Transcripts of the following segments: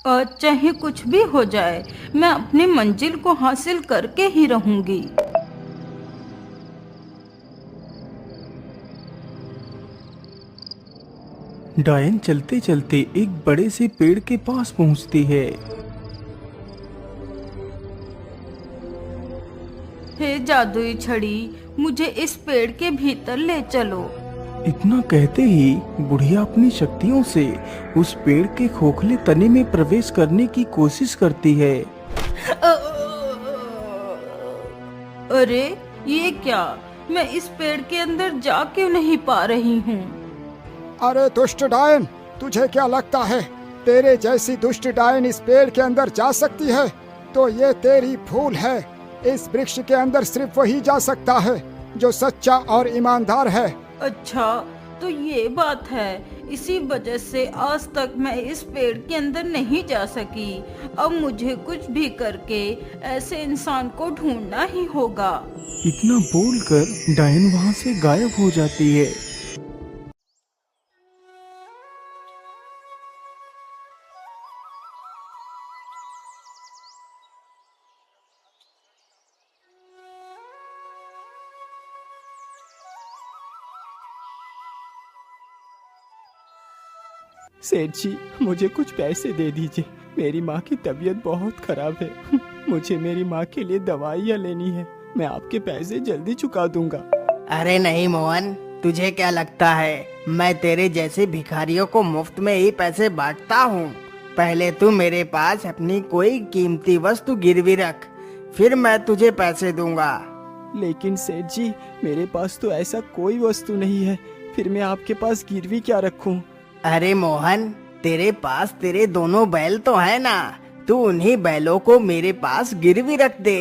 चाहे कुछ भी हो जाए, मैं अपनी मंजिल को हासिल करके ही रहूंगी। डायन चलते चलते एक बड़े से पेड़ के पास पहुंचती है। हे जादुई छड़ी, मुझे इस पेड़ के भीतर ले चलो। इतना कहते ही बुढ़िया अपनी शक्तियों से उस पेड़ के खोखले तने में प्रवेश करने की कोशिश करती है। अरे ये क्या, मैं इस पेड़ के अंदर जा क्यों नहीं पा रही हूँ? अरे दुष्ट डायन, तुझे क्या लगता है तेरे जैसी दुष्ट डायन इस पेड़ के अंदर जा सकती है? तो ये तेरी भूल है। इस वृक्ष के अंदर सिर्फ वही जा सकता है जो सच्चा और ईमानदार है। अच्छा, तो ये बात है, इसी वजह से आज तक मैं इस पेड़ के अंदर नहीं जा सकी। अब मुझे कुछ भी करके ऐसे इंसान को ढूंढना ही होगा। इतना बोलकर डायन वहां से गायब हो जाती है। सेठ जी, मुझे कुछ पैसे दे दीजिए। मेरी माँ की तबीयत बहुत खराब है। मुझे मेरी माँ के लिए दवाइयाँ लेनी है। मैं आपके पैसे जल्दी चुका दूंगा। अरे नहीं मोहन, तुझे क्या लगता है मैं तेरे जैसे भिखारियों को मुफ्त में ही पैसे बांटता हूँ? पहले तू मेरे पास अपनी कोई कीमती वस्तु गिरवी रख, फिर मैं तुझे पैसे दूंगा। लेकिन सेठ जी, मेरे पास तो ऐसा कोई वस्तु नहीं है, फिर मैं आपके पास गिरवी क्या रखूं? अरे मोहन, तेरे पास तेरे दोनों बैल तो है ना, तू उन्हीं बैलों को मेरे पास गिरवी रख दे।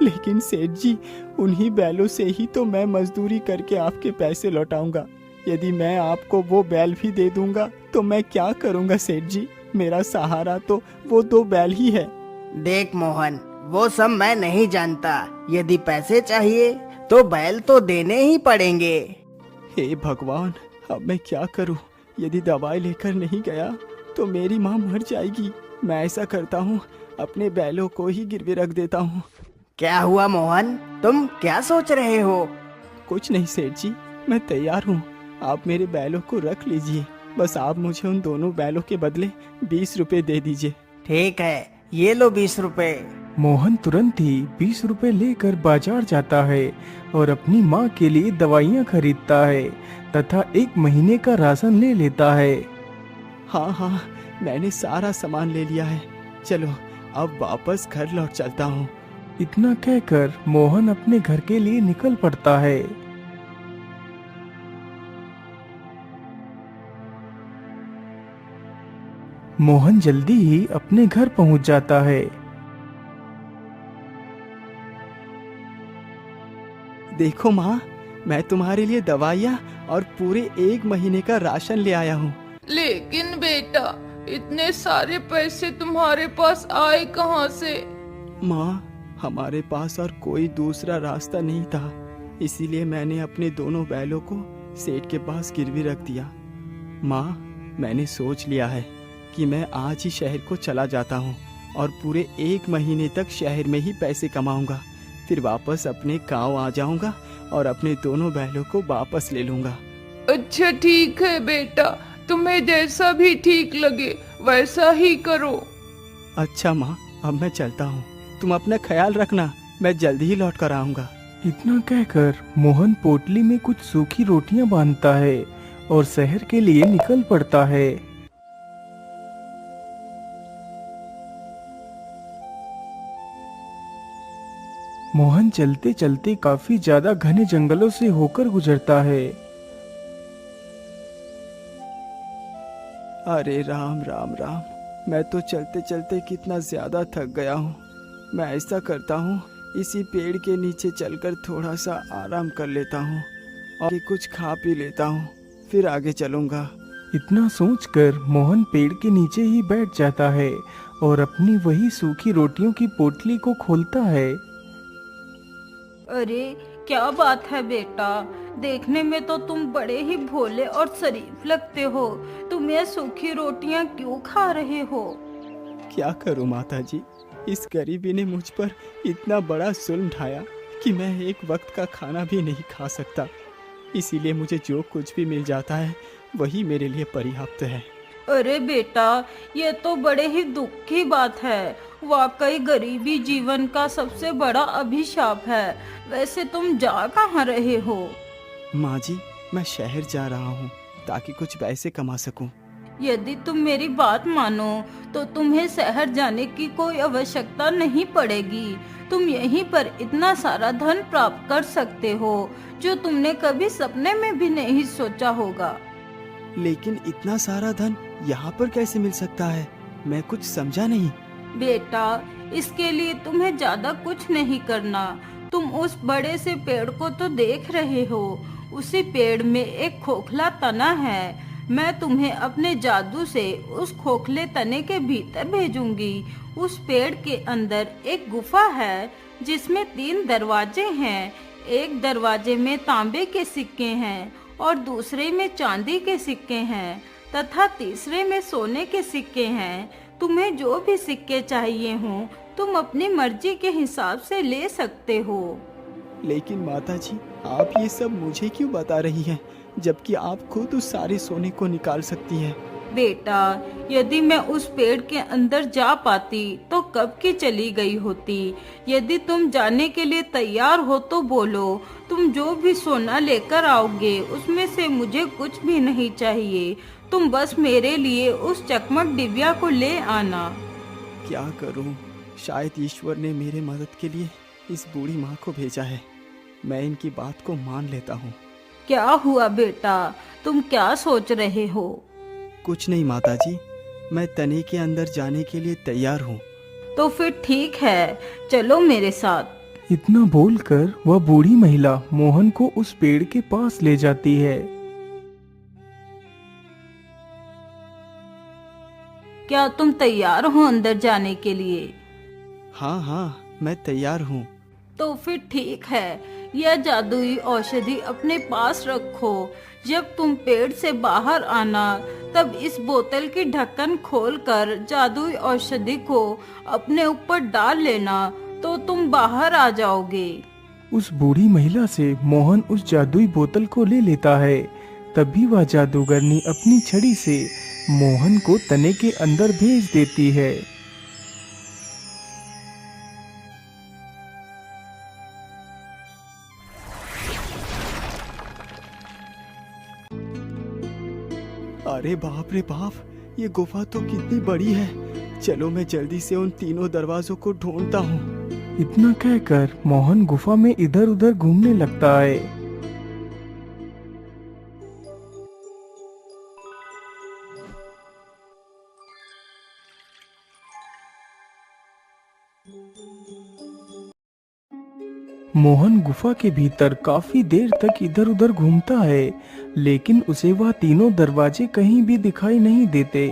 लेकिन सेठ जी, उन्हीं बैलों से ही तो मैं मजदूरी करके आपके पैसे लौटाऊंगा। यदि मैं आपको वो बैल भी दे दूंगा तो मैं क्या करूंगा सेठ जी? मेरा सहारा तो वो 2 बैल ही है। देख मोहन, वो सब मैं नहीं जानता। यदि पैसे चाहिए तो बैल तो देने ही पड़ेंगे। हे भगवान, अब मैं क्या करूं? यदि दवाई लेकर नहीं गया तो मेरी माँ मर जाएगी। मैं ऐसा करता हूँ, अपने बैलों को ही गिरवी रख देता हूँ। क्या हुआ मोहन, तुम क्या सोच रहे हो? कुछ नहीं सेठ जी, मैं तैयार हूँ। आप मेरे बैलों को रख लीजिए, बस आप मुझे उन दोनों बैलों के बदले 20 रुपए दे दीजिए। ठीक है, ये लो 20 रुपए। मोहन तुरंत ही 20 रुपए लेकर बाजार जाता है और अपनी माँ के लिए दवाइयाँ खरीदता है तथा 1 महीने का राशन ले लेता है। हाँ हाँ, मैंने सारा सामान ले लिया है। चलो अब वापस घर लौट चलता हूँ। इतना कहकर मोहन अपने घर के लिए निकल पड़ता है। मोहन जल्दी ही अपने घर पहुंच जाता है। देखो माँ, मैं तुम्हारे लिए दवाइयाँ और पूरे 1 महीने का राशन ले आया हूँ। लेकिन बेटा, इतने सारे पैसे तुम्हारे पास आए कहाँ से? माँ, हमारे पास और कोई दूसरा रास्ता नहीं था, इसीलिए मैंने अपने दोनों बैलों को सेठ के पास गिरवी रख दिया। माँ, मैंने सोच लिया है कि मैं आज ही शहर को चला जाता हूँ और पूरे 1 महीने तक शहर में ही पैसे कमाऊंगा। फिर वापस अपने गांव आ जाऊंगा और अपने दोनों बैलों को वापस ले लूंगा। अच्छा ठीक है बेटा, तुम्हें जैसा भी ठीक लगे वैसा ही करो। अच्छा माँ, अब मैं चलता हूँ। तुम अपना ख्याल रखना, मैं जल्दी ही लौट कर आऊंगा। इतना कहकर मोहन पोटली में कुछ सूखी रोटियां बांधता है और शहर के लिए निकल पड़ता है। मोहन चलते चलते काफी ज्यादा घने जंगलों से होकर गुजरता है। अरे राम राम राम, मैं तो चलते चलते कितना ज्यादा थक गया हूँ। मैं ऐसा करता हूँ, इसी पेड़ के नीचे चलकर थोड़ा सा आराम कर लेता हूँ और कुछ खा पी लेता हूँ, फिर आगे चलूँगा। इतना सोचकर मोहन पेड़ के नीचे ही बैठ जाता है और अपनी वही सूखी रोटियों की पोटली को खोलता है। अरे क्या बात है बेटा, देखने में तो तुम बड़े ही भोले और शरीफ लगते हो। तुम ये सूखी रोटियां क्यों खा रहे हो? क्या करूं माता जी, इस गरीबी ने मुझ पर इतना बड़ा जुल्म ढाया कि मैं एक वक्त का खाना भी नहीं खा सकता। इसीलिए मुझे जो कुछ भी मिल जाता है वही मेरे लिए पर्याप्त है। अरे बेटा, ये तो बड़े ही दुख की बात है। वाकई गरीबी जीवन का सबसे बड़ा अभिशाप है। वैसे तुम जा कहाँ रहे हो? माँ जी, मैं शहर जा रहा हूँ ताकि कुछ पैसे कमा सकूँ। यदि तुम मेरी बात मानो तो तुम्हें शहर जाने की कोई आवश्यकता नहीं पड़ेगी। तुम यहीं पर इतना सारा धन प्राप्त कर सकते हो जो तुमने कभी सपने में भी नहीं सोचा होगा। लेकिन इतना सारा धन यहाँ पर कैसे मिल सकता है? मैं कुछ समझा नहीं। बेटा, इसके लिए तुम्हें ज्यादा कुछ नहीं करना। तुम उस बड़े से पेड़ को तो देख रहे हो। उसी पेड़ में एक खोखला तना है। मैं तुम्हें अपने जादू से उस खोखले तने के भीतर भेजूंगी। उस पेड़ के अंदर एक गुफा है जिसमें 3 दरवाजे हैं। एक दरवाजे में तांबे के सिक्के हैं और दूसरे में चांदी के सिक्के हैं तथा तीसरे में सोने के सिक्के हैं। तुम्हें जो भी सिक्के चाहिए हों तुम अपनी मर्जी के हिसाब से ले सकते हो। लेकिन माता जी, आप ये सब मुझे क्यों बता रही हैं, जबकि आप खुद उस सारे सोने को निकाल सकती हैं? बेटा, यदि मैं उस पेड़ के अंदर जा पाती तो कब की चली गई होती। यदि तुम जाने के लिए तैयार हो तो बोलो। तुम जो भी सोना लेकर आओगे उसमें से मुझे कुछ भी नहीं चाहिए। तुम बस मेरे लिए उस चकमक डिबिया को ले आना। क्या करूं? शायद ईश्वर ने मेरे मदद के लिए इस बूढ़ी माँ को भेजा है। मैं इनकी बात को मान लेता हूँ। क्या हुआ बेटा, तुम क्या सोच रहे हो? कुछ नहीं माता जी, मैं तने के अंदर जाने के लिए तैयार हूँ। तो फिर ठीक है, चलो मेरे साथ। इतना बोलकर वह बूढ़ी महिला मोहन को उस पेड़ के पास ले जाती है। क्या तुम तैयार हो अंदर जाने के लिए? हाँ हाँ, मैं तैयार हूँ। तो फिर ठीक है, यह जादुई औषधि अपने पास रखो। जब तुम पेड़ से बाहर आना तब इस बोतल की ढक्कन खोलकर जादुई औषधि को अपने ऊपर डाल लेना तो तुम बाहर आ जाओगे। उस बूढ़ी महिला से मोहन उस जादुई बोतल को ले लेता है। तभी वह जादूगरनी अपनी छड़ी से मोहन को तने के अंदर भेज देती है। अरे बाप रे बाप, ये गुफा तो कितनी बड़ी है। चलो मैं जल्दी से उन तीनों दरवाजों को ढूंढता हूँ। इतना कहकर मोहन गुफा में इधर उधर घूमने लगता है। मोहन गुफा के भीतर काफी देर तक इधर उधर घूमता है, लेकिन उसे वह तीनों दरवाजे कहीं भी दिखाई नहीं देते।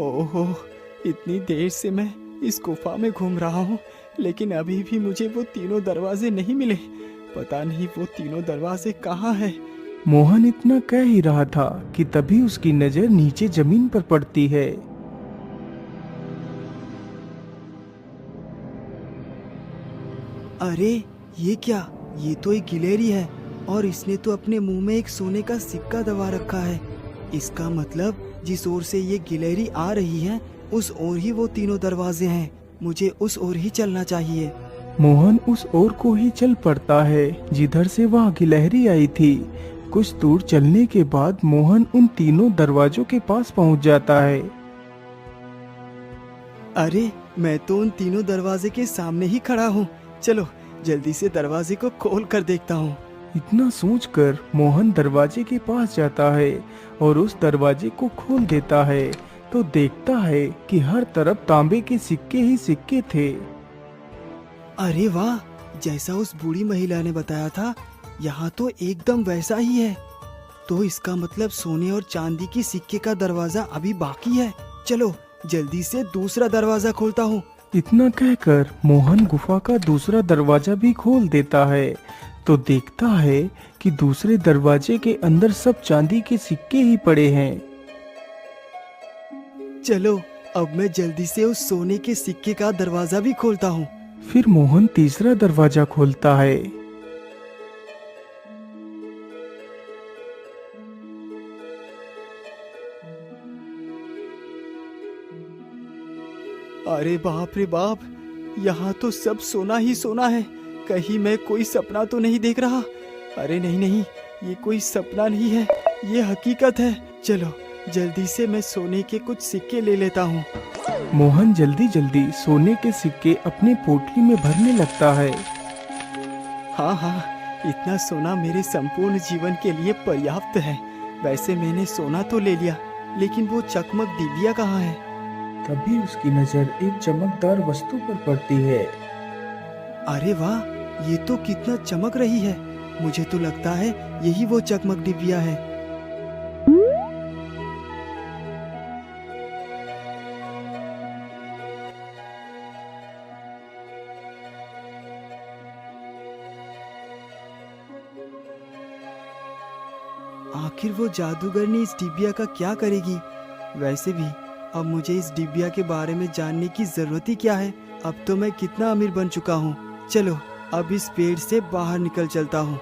ओहो, इतनी देर से मैं इस गुफा में घूम रहा हूँ, लेकिन अभी भी मुझे वो तीनों दरवाजे नहीं मिले। पता नहीं वो तीनों दरवाजे कहाँ हैं। मोहन इतना कह ही रहा था कि तभी उसकी नजर नीचे जमीन पर पड़ती है। अरे ये क्या? ये तो एक गिलहरी है और इसने तो अपने मुंह में एक सोने का सिक्का दबा रखा है। इसका मतलब जिस ओर से ये गिलहरी आ रही है उस ओर ही वो तीनों दरवाजे हैं। मुझे उस ओर ही चलना चाहिए। मोहन उस ओर को ही चल पड़ता है जिधर से वह गिलहरी आई थी। कुछ दूर चलने के बाद मोहन उन तीनों दरवाजों के पास पहुंच जाता है। अरे मैं तो उन तीनों दरवाजे के सामने ही खड़ा हूँ। चलो जल्दी से दरवाजे को खोल कर देखता हूँ। इतना सोचकर मोहन दरवाजे के पास जाता है और उस दरवाजे को खोल देता है तो देखता है कि हर तरफ तांबे के सिक्के ही सिक्के थे। अरे वाह, जैसा उस बूढ़ी महिला ने बताया था यहाँ तो एकदम वैसा ही है। तो इसका मतलब सोने और चांदी की सिक्के का दरवाजा अभी बाकी है। चलो जल्दी से दूसरा दरवाजा खोलता हूँ। इतना कहकर मोहन गुफा का दूसरा दरवाजा भी खोल देता है तो देखता है कि दूसरे दरवाजे के अंदर सब चांदी के सिक्के ही पड़े हैं। चलो अब मैं जल्दी से उस सोने के सिक्के का दरवाजा भी खोलता हूँ। फिर मोहन तीसरा दरवाजा खोलता है। अरे बाप रे बाप, यहाँ तो सब सोना ही सोना है। कहीं मैं कोई सपना तो नहीं देख रहा? अरे नहीं नहीं, ये कोई सपना नहीं है, ये हकीकत है। चलो जल्दी से मैं सोने के कुछ सिक्के ले लेता हूँ। मोहन जल्दी जल्दी सोने के सिक्के अपनी पोटली में भरने लगता है। हाँ हाँ, इतना सोना मेरे संपूर्ण जीवन के लिए पर्याप्त है। वैसे मैंने सोना तो ले लिया, लेकिन वो चकमक डिबिया कहाँ है? तभी उसकी नजर एक चमकदार वस्तु पर पड़ती है। अरे वाह, ये तो कितना चमक रही है। मुझे तो लगता है यही वो चकमक डिबिया है। आखिर वो जादूगरनी इस डिबिया का क्या करेगी? वैसे भी अब मुझे इस डिबिया के बारे में जानने की जरूरत ही क्या है? अब तो मैं कितना अमीर बन चुका हूँ। चलो अब इस पेड़ से बाहर निकल चलता हूँ।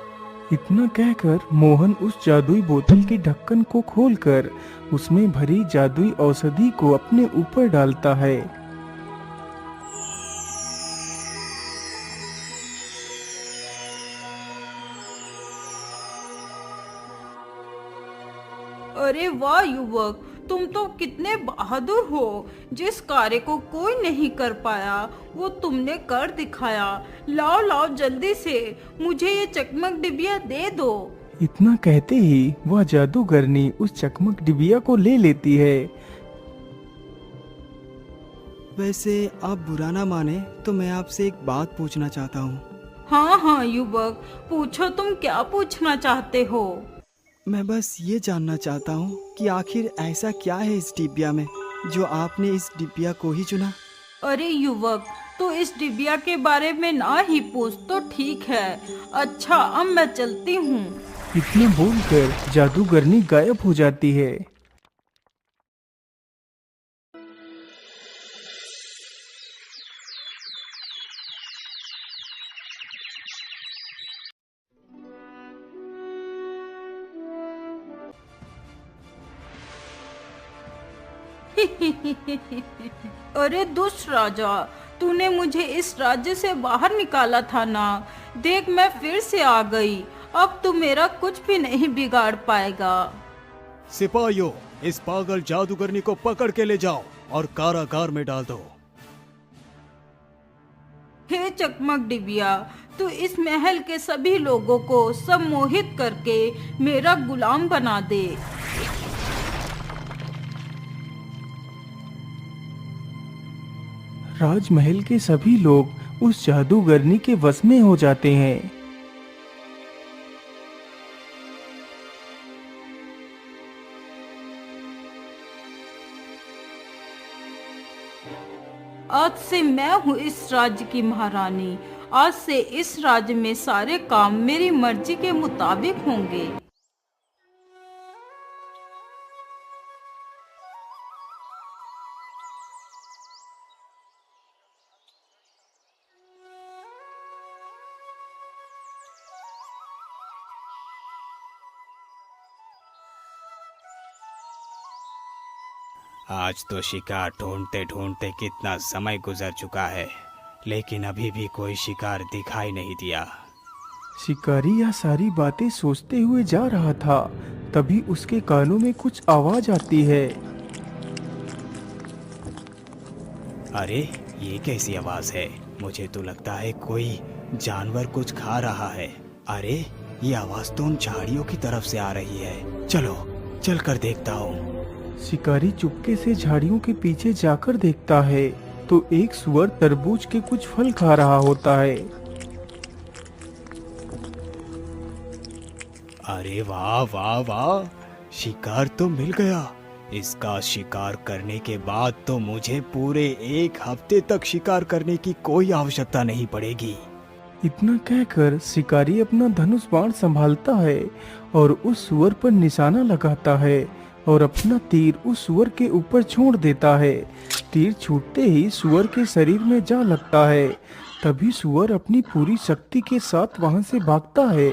इतना कहकर मोहन उस जादुई बोतल के ढक्कन को खोलकर उसमें भरी जादुई औषधि को अपने ऊपर डालता है। अरे वाह युवक, तुम तो कितने बहादुर हो। जिस कार्य को कोई नहीं कर पाया वो तुमने कर दिखाया। लाओ लाओ जल्दी से मुझे ये चकमक डिबिया दे दो। इतना कहते ही वह जादूगरनी उस चकमक डिबिया को ले लेती है। वैसे आप बुरा ना माने तो मैं आपसे एक बात पूछना चाहता हूँ। हाँ हाँ युवक, पूछो तुम क्या पूछना चाहते हो। मैं बस ये जानना चाहता हूँ कि आखिर ऐसा क्या है इस डिबिया में जो आपने इस डिबिया को ही चुना? अरे युवक, तो इस डिबिया के बारे में ना ही पूछ तो ठीक है। अच्छा अब मैं चलती हूँ। इतना बोलकर जादूगरनी गायब हो जाती है। अरे दुष्ट राजा, तूने मुझे इस राज्य से बाहर निकाला था ना। देख मैं फिर से आ गई। अब तू मेरा कुछ भी नहीं बिगाड़ पाएगा। सिपाहियों, इस पागल जादूगरनी को पकड़ के ले जाओ और कारागार में डाल दो। हे चकमक डिबिया, तू इस महल के सभी लोगों को सम्मोहित करके मेरा गुलाम बना दे। राजमहल के सभी लोग उस जादूगरनी के वश में हो जाते हैं। आज से मैं हूँ इस राज्य की महारानी। आज से इस राज्य में सारे काम मेरी मर्जी के मुताबिक होंगे। आज तो शिकार ढूंढते ढूंढते कितना समय गुजर चुका है, लेकिन अभी भी कोई शिकार दिखाई नहीं दिया। शिकारी यह सारी बातें सोचते हुए जा रहा था, तभी उसके कानों में कुछ आवाज आती है। अरे ये कैसी आवाज है? मुझे तो लगता है कोई जानवर कुछ खा रहा है। अरे ये आवाज तो उन झाड़ियों की तरफ से आ रही है। चलो चल कर देखता हूँ। शिकारी चुपके से झाड़ियों के पीछे जाकर देखता है तो एक सुअर तरबूज के कुछ फल खा रहा होता है। अरे वाह वाह वाह, शिकार तो मिल गया। इसका शिकार करने के बाद तो मुझे पूरे 1 हफ्ते तक शिकार करने की कोई आवश्यकता नहीं पड़ेगी। इतना कहकर शिकारी अपना धनुष बाण संभालता है और उस सुअर पर निशाना लगाता है और अपना तीर उस सुअर के ऊपर छोड़ देता है। तीर छूटते ही सुअर के शरीर में जा लगता है। तभी सुअर अपनी पूरी शक्ति के साथ वहां से भागता है।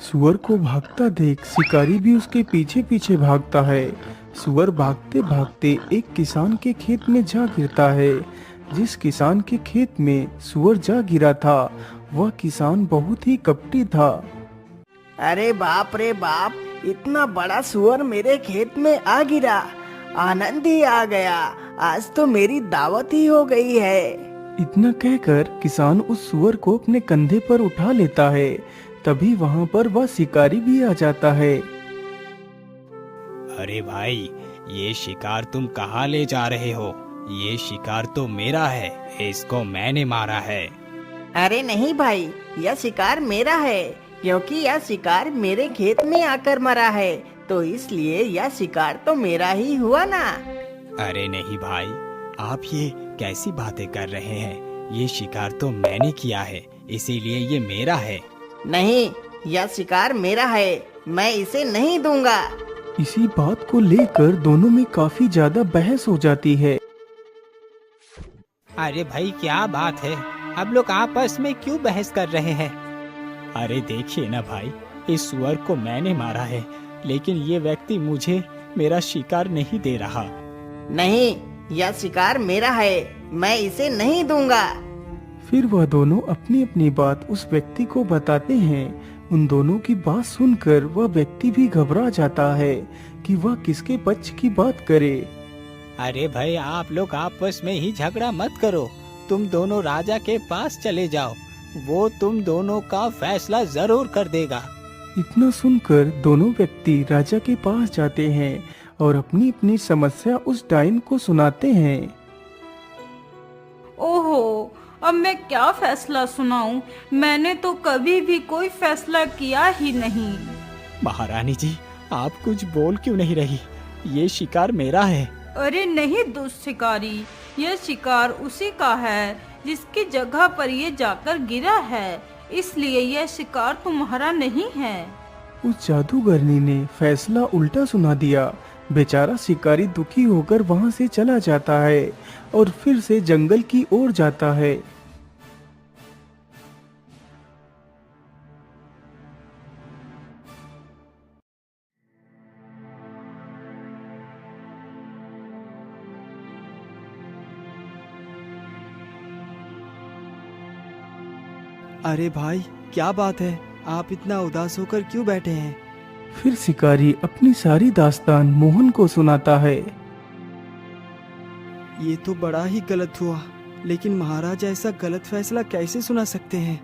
सुअर को भागता देख शिकारी भी उसके पीछे पीछे भागता है। सुअर भागते भागते एक किसान के खेत में जा गिरता है। जिस किसान के खेत में सुअर जा गिरा था वह किसान बहुत ही कपटी था। अरे बाप रे बाप, इतना बड़ा सुअर मेरे खेत में आ गिरा, आनंद ही आ गया, आज तो मेरी दावत ही हो गई है। इतना कहकर किसान उस सुअर को अपने कंधे पर उठा लेता है। तभी वहां पर वह शिकारी भी आ जाता है। अरे भाई, ये शिकार तुम कहाँ ले जा रहे हो? ये शिकार तो मेरा है, इसको मैंने मारा है। अरे नहीं भाई, यह शिकार मेरा है, क्योंकि यह शिकार मेरे खेत में आकर मरा है, तो इसलिए यह शिकार तो मेरा ही हुआ ना। अरे नहीं भाई, आप ये कैसी बातें कर रहे हैं? ये शिकार तो मैंने किया है, इसीलिए ये मेरा है। नहीं, यह शिकार मेरा है, मैं इसे नहीं दूंगा। इसी बात को लेकर दोनों में काफी ज्यादा बहस हो जाती है। अरे भाई, क्या बात है? आप लोग आपस में क्यों बहस कर रहे हैं? अरे देखिए ना भाई, इस सुअर को मैंने मारा है, लेकिन ये व्यक्ति मुझे मेरा शिकार नहीं दे रहा। नहीं, यह शिकार मेरा है, मैं इसे नहीं दूंगा। फिर वह दोनों अपनी अपनी बात उस व्यक्ति को बताते हैं। उन दोनों की बात सुनकर वह व्यक्ति भी घबरा जाता है कि वह किसके पक्ष की बात करे। अरे भाई, आप लोग आपस में ही झगड़ा मत करो, तुम दोनों राजा के पास चले जाओ, वो तुम दोनों का फैसला जरूर कर देगा। इतना सुनकर दोनों व्यक्ति राजा के पास जाते हैं और अपनी अपनी समस्या उस डाइन को सुनाते हैं। ओहो, अब मैं क्या फैसला सुनाऊं? मैंने तो कभी भी कोई फैसला किया ही नहीं। महारानी जी, आप कुछ बोल क्यों नहीं रही? ये शिकार मेरा है। अरे नहीं दुष्ट शिकारी, यह शिकार उसी का है जिसकी जगह पर ये जाकर गिरा है, इसलिए यह शिकार तुम्हारा नहीं है। उस जादूगरनी ने फैसला उल्टा सुना दिया। बेचारा शिकारी दुखी होकर वहां से चला जाता है और फिर से जंगल की ओर जाता है। अरे भाई, क्या बात है? आप इतना उदास होकर क्यों बैठे हैं? फिर शिकारी अपनी सारी दास्तान मोहन को सुनाता है। ये तो बड़ा ही गलत हुआ, लेकिन महाराज ऐसा गलत फैसला कैसे सुना सकते हैं?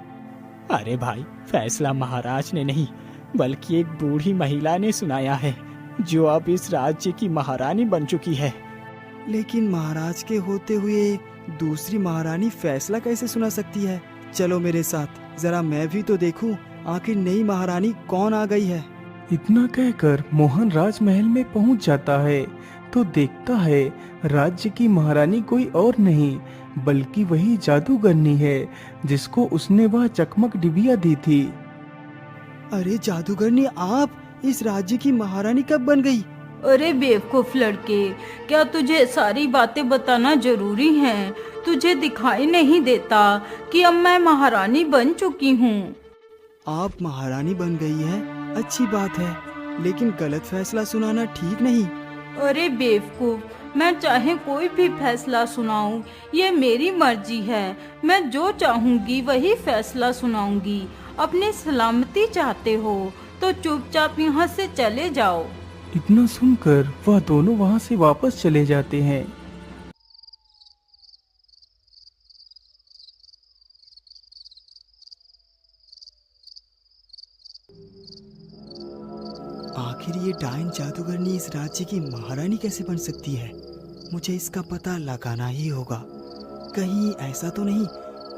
अरे भाई, फैसला महाराज ने नहीं, बल्कि एक बूढ़ी महिला ने सुनाया है, जो अब इस राज्य की महारानी बन चुकी है। लेकिन महाराज के होते हुए दूसरी महारानी फैसला कैसे सुना सकती है? चलो मेरे साथ, जरा मैं भी तो देखूं, आखिर नई महारानी कौन आ गई है। इतना कहकर मोहन राजमहल में पहुंच जाता है तो देखता है राज्य की महारानी कोई और नहीं बल्कि वही जादूगरनी है जिसको उसने वह चकमक डिबिया दी थी। अरे जादूगरनी, आप इस राज्य की महारानी कब बन गई? अरे बेवकूफ लड़के, क्या तुझे सारी बातें बताना जरूरी है? तुझे दिखाई नहीं देता कि अब मैं महारानी बन चुकी हूँ। आप महारानी बन गई है, अच्छी बात है, लेकिन गलत फैसला सुनाना ठीक नहीं। अरे बेवकूफ, मैं चाहे कोई भी फैसला सुनाऊं, ये मेरी मर्जी है। मैं जो चाहूंगी वही फैसला सुनाऊंगी। अपनी सलामती चाहते हो तो चुपचाप यहाँ से चले जाओ। इतना सुनकर वह दोनों वहां से वापस चले जाते हैं। आखिर ये डायन जादूगरनी इस राज्य की महारानी कैसे बन सकती है? मुझे इसका पता लगाना ही होगा। कहीं ऐसा तो नहीं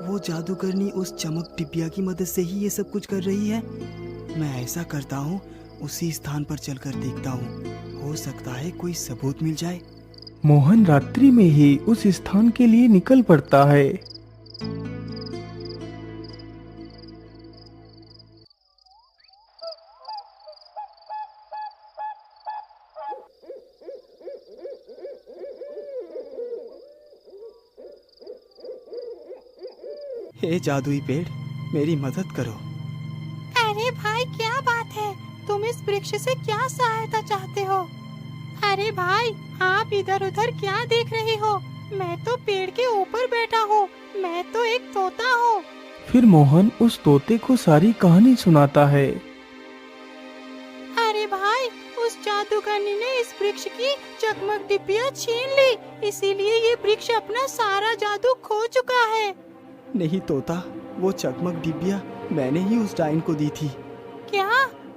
वो जादूगरनी उस चमक डिबिया की मदद से ही ये सब कुछ कर रही है? मैं ऐसा करता हूँ, उसी स्थान पर चलकर देखता हूँ, हो सकता है कोई सबूत मिल जाए। मोहन रात्रि में ही उस स्थान के लिए निकल पड़ता है। हे जादुई पेड़, मेरी मदद करो। अरे भाई क्या बात है, तुम इस वृक्ष से क्या सहायता चाहते हो? अरे भाई आप इधर उधर क्या देख रहे हो? मैं तो पेड़ के ऊपर बैठा हूँ, मैं तो एक तोता हूँ। फिर मोहन उस तोते को सारी कहानी सुनाता है। अरे भाई उस जादूगरनी ने इस वृक्ष की चकमक डिब्बियाँ छीन ली, इसीलिए ये वृक्ष अपना सारा जादू खो चुका है। नहीं तोता, वो चकमक डिब्बिया मैंने ही उस डायन को दी थी। क्या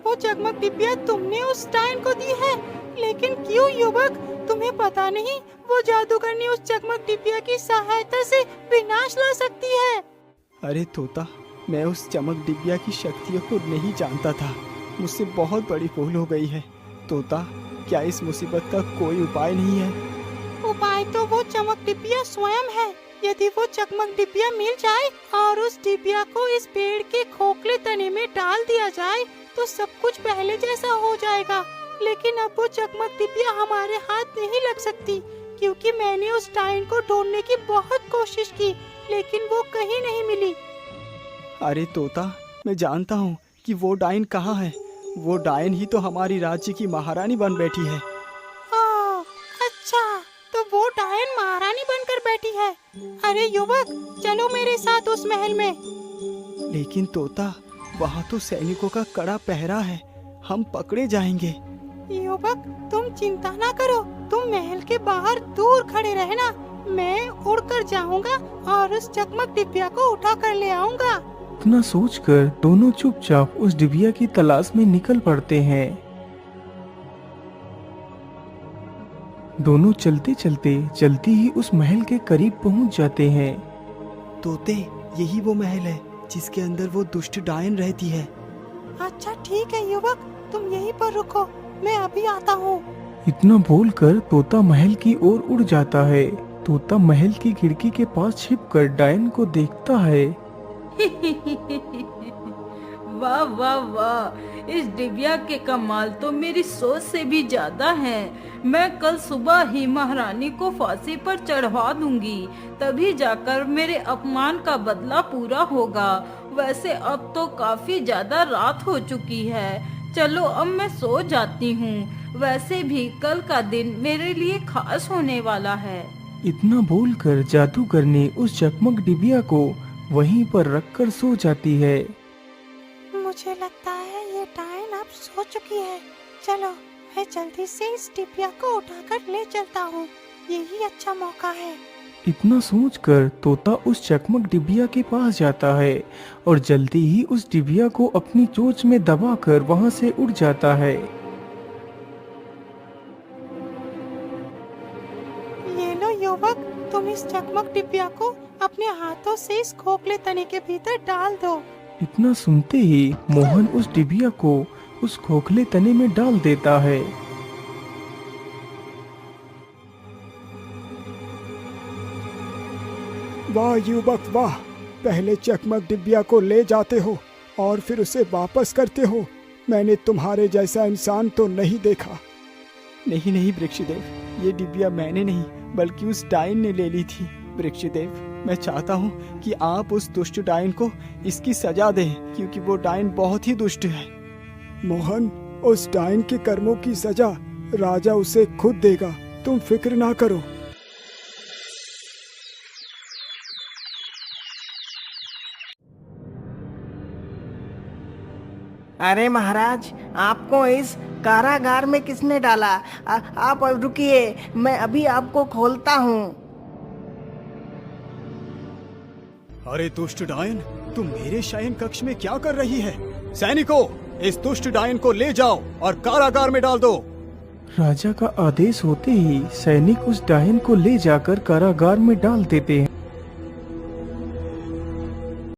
वो चकमक डिब्बियाँ तुमने उस डायन को दी है? लेकिन क्यों युवक, तुम्हें पता नहीं वो जादूगरनी उस चकमक डिब्बिया की सहायता से विनाश ला सकती है। अरे तोता, मैं उस चमक डिब्बिया की शक्तियों को नहीं जानता था, मुझसे बहुत बड़ी भूल हो गई है। तोता, क्या इस मुसीबत का कोई उपाय नहीं है? उपाय तो वो चमक डिब्बिया स्वयं है। यदि वो चकमक डिब्बिया मिल जाए और उस डिब्बिया को इस पेड़ के खोखले तने में डाल दिया जाए तो सब कुछ पहले जैसा हो जाएगा। लेकिन अब वो चकमक डिब्बिया हमारे हाथ नहीं लग सकती, क्योंकि मैंने उस डायन को ढूंढने की बहुत कोशिश की, लेकिन वो कहीं नहीं मिली। अरे तोता, मैं जानता हूँ कि वो डायन कहाँ है। वो डायन ही तो हमारी राज्य की महारानी बन बैठी है। ओह, अच्छा, तो वो डायन महारानी बनकर बैठी है। अरे युवक, चलो मेरे साथ उस महल में। लेकिन तोता, वहाँ तो सैनिकों का कड़ा पहरा है, हम पकड़े जाएंगे। युवक, तुम चिंता ना करो, तुम महल के बाहर दूर खड़े रहना। मैं उड़कर जाऊंगा और उस चकमक डिब्बिया को उठा कर ले आऊंगा। इतना सोचकर दोनों चुपचाप उस डिबिया की तलाश में निकल पड़ते हैं। दोनों चलते चलते जल्दी ही उस महल के करीब पहुंच जाते हैं। तोते, यही वो महल है जिसके अंदर वो दुष्ट डायन रहती है। अच्छा ठीक है युवक, तुम यहीं पर रुको, मैं अभी आता हूँ। इतना बोलकर तोता महल की ओर उड़ जाता है। तोता महल की खिड़की के पास छिपकर डायन को देखता है। वाह वाह वाह, इस डिबिया के कमाल तो मेरी सोच से भी ज्यादा है। मैं कल सुबह ही महारानी को फांसी पर चढ़वा दूंगी, तभी जाकर मेरे अपमान का बदला पूरा होगा। वैसे अब तो काफी ज्यादा रात हो चुकी है, चलो अब मैं सो जाती हूँ। वैसे भी कल का दिन मेरे लिए खास होने वाला है। इतना बोलकर जादूगरनी उस चकमक डिबिया को वहीं पर रखकर सो जाती है। मुझे लगता है ये डायन अब सो चुकी है। चलो मैं जल्दी से इस डिबिया को उठाकर ले चलता हूँ, यही अच्छा मौका है। इतना सोचकर तोता उस चकमक डिबिया के पास जाता है और जल्दी ही उस डिबिया को अपनी चोंच में दबाकर वहां से उड़ जाता है। ये लो युवक, तुम इस चकमक डिबिया को अपने हाथों से इस खोखले तने के भीतर डाल दो। इतना सुनते ही मोहन उस डिबिया को उस खोखले तने में डाल देता है। वाह युवक वाह, पहले चकमक डिब्बिया को ले जाते हो और फिर उसे वापस करते हो। मैंने तुम्हारे जैसा इंसान तो नहीं देखा। नहीं नहीं वृक्षदेव, ये डिब्बिया मैंने नहीं बल्कि उस डायन ने ले ली थी। वृक्षदेव, मैं चाहता हूँ कि आप उस दुष्ट डायन को इसकी सजा दें, क्योंकि वो डायन बहुत ही दुष्ट है। मोहन, उस डायन के कर्मों की सजा राजा उसे खुद देगा, तुम फिक्र ना करो। अरे महाराज, आपको इस कारागार में किसने डाला? आप रुकिए, मैं अभी आपको खोलता हूँ। अरे दुष्ट डायन, तुम मेरे शयन कक्ष में क्या कर रही है? सैनिकों, इस दुष्ट डायन को ले जाओ और कारागार में डाल दो। राजा का आदेश होते ही सैनिक उस डायन को ले जाकर कारागार में डाल देते हैं।